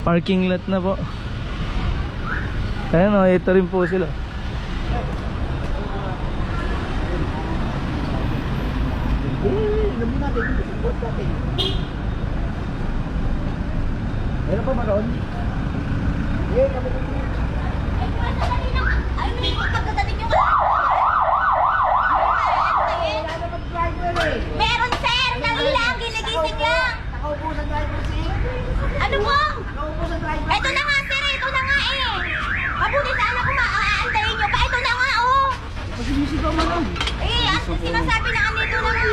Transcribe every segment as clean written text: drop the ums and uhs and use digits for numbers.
Parking lot na po. Ayan o, ito rin po sila. Meron pa maroon? Eh, kami ko. Ay, may pagkakatating yung meron sir, dali lang, ginigising lang. Nakaupo sa driver seat. Ano po? Nakaupo sa driver Ito na nga sir, ito na nga eh. Mabuti sana kung aantayin nyo pa. Ito na nga oh. Masisigaw mo lang. Eh, at sinasabi na andito na nga.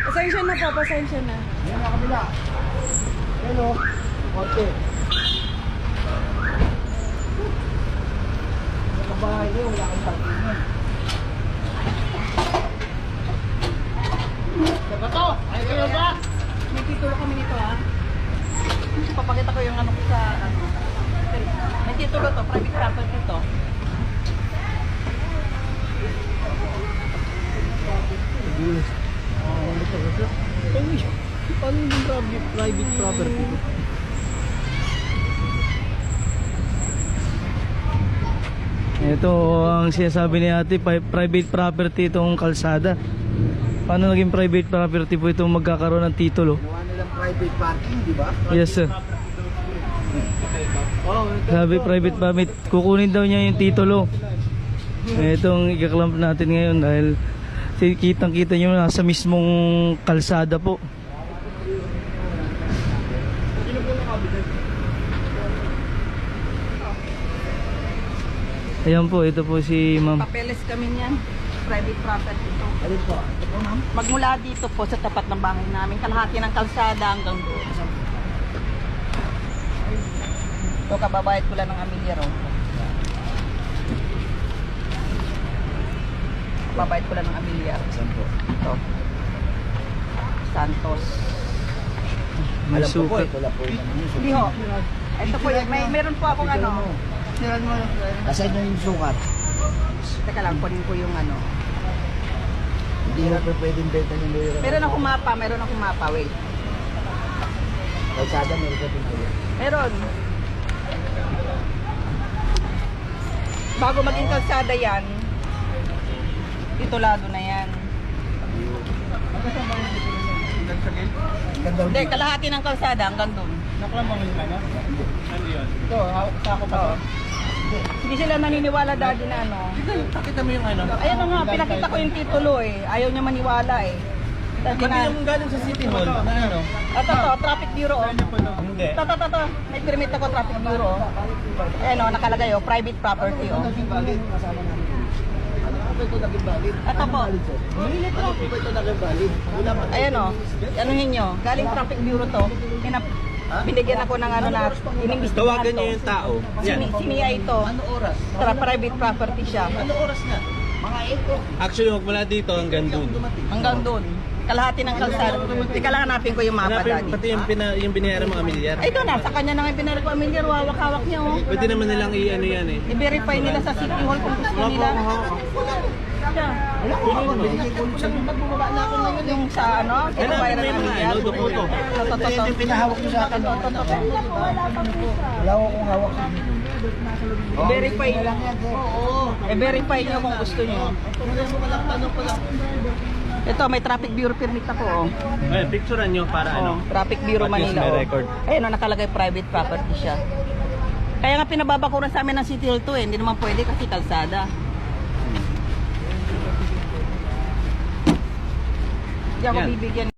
Pasensya na po, pasensya na. Ayan na kabila. Ayan o. Konti. Sa bahay niyo, wala kang parkingan. Diba to? Ay kayo ba? May titulo kami nito ha. Papakita ko yung ano ko sa ano. May titulo to, private property to. Paano yung private property? Ito ang sinasabi ni ate, private property itong kalsada. Paano naging private property po itong magkakaroon ng titulo? Gawa nilang private parking, di ba? Yes sir. Sabi private permit, kukunin daw niya yung titulo. Itong ikaklamp natin ngayon dahil kitang kita nyo nasa mismong kalsada po. Ayan po, ito po si ma'am. Papeles kami niyan. Private property to. Alin po? Ito po, ma'am. Magmula dito po sa tapat ng bahay namin, kalahati ng kalsada hanggang doon. Ito, kababayad ko lang ng Amilyar. Kababayad ko lang ng Amilyar. Saan po? Ito. Santos. May Alam ko po, sukat. ito lang po yung ano yung Hindi ho. Ito po, meron po akong ano. Asan nyo yung sukat? Teka lang, kunin ko yung ano. Hindi na po pwedeng benta yung lawyer. Meron akong mapa, wait. Kalsada, meron ka din po yan. Meron. Bago maging kalsada yan, titulado na yan. Ganda Hindi, kalahati ng kalsada hanggang doon. Naklamang yung ano? Ano yun? Ito, sako pa to. Hindi sila naniniwala dati na ano. Pakita mo yung ano? Ayan na nga, pinakita ko yung titulo eh. Ayaw niya maniwala eh. Dati Pati na, yung galing sa City Hall na ano? ito, traffic bureau. Oh. Hindi. Ito. May permit ako, traffic bureau. Ayan o, nakalagay o, private property o. ito naging valid? Ito po. Ano po ba ito naging valid? Wala pa. Ayan o, anuhin nyo, galing traffic bureau to. Binigyan ako ng ano na, inimbestigahan Tawagan to. niyo yung tao. Yan. Siniya ito. Ano oras? Private property siya. Ano oras na? Mga 8 Actually, magmula dito hanggang dun. Hanggang doon. Kalahati ng kalsada. Teka lang, hanapin ko yung mapa, Hanapin, Daddy. pati yung binayaran mo Amilyar. Ay, doon na. Sa kanya na nga pinarek ko, Amilyar. Hawak-hawak niya, oh. Pwede naman nilang i-ano yan eh. I-verify nila sa City Hall kung gusto nila. Siya. Wala ko ako. Binigay ko sa pag bumaba na ako ngayon. Yung sa ano, Hanapin kinabayran mo ng yung mga Amilyar. ano, dokumento. Ito yung pinahawak nyo sa akin. Wala ko akong hawak sa inyo. I-verify. Oo. I-verify niyo kung gusto niyo. Tanong ko lang. Ito, may traffic bureau permit ako, oh. Ay, picturean nyo para Oh, ano. traffic bureau At least Manila, may oh. record. Ayun, oh, nakalagay private property siya. Kaya nga pinababakuran sa amin ng City Hall to eh. Hindi naman pwede kasi kalsada. Hindi ako Yan. bibigyan.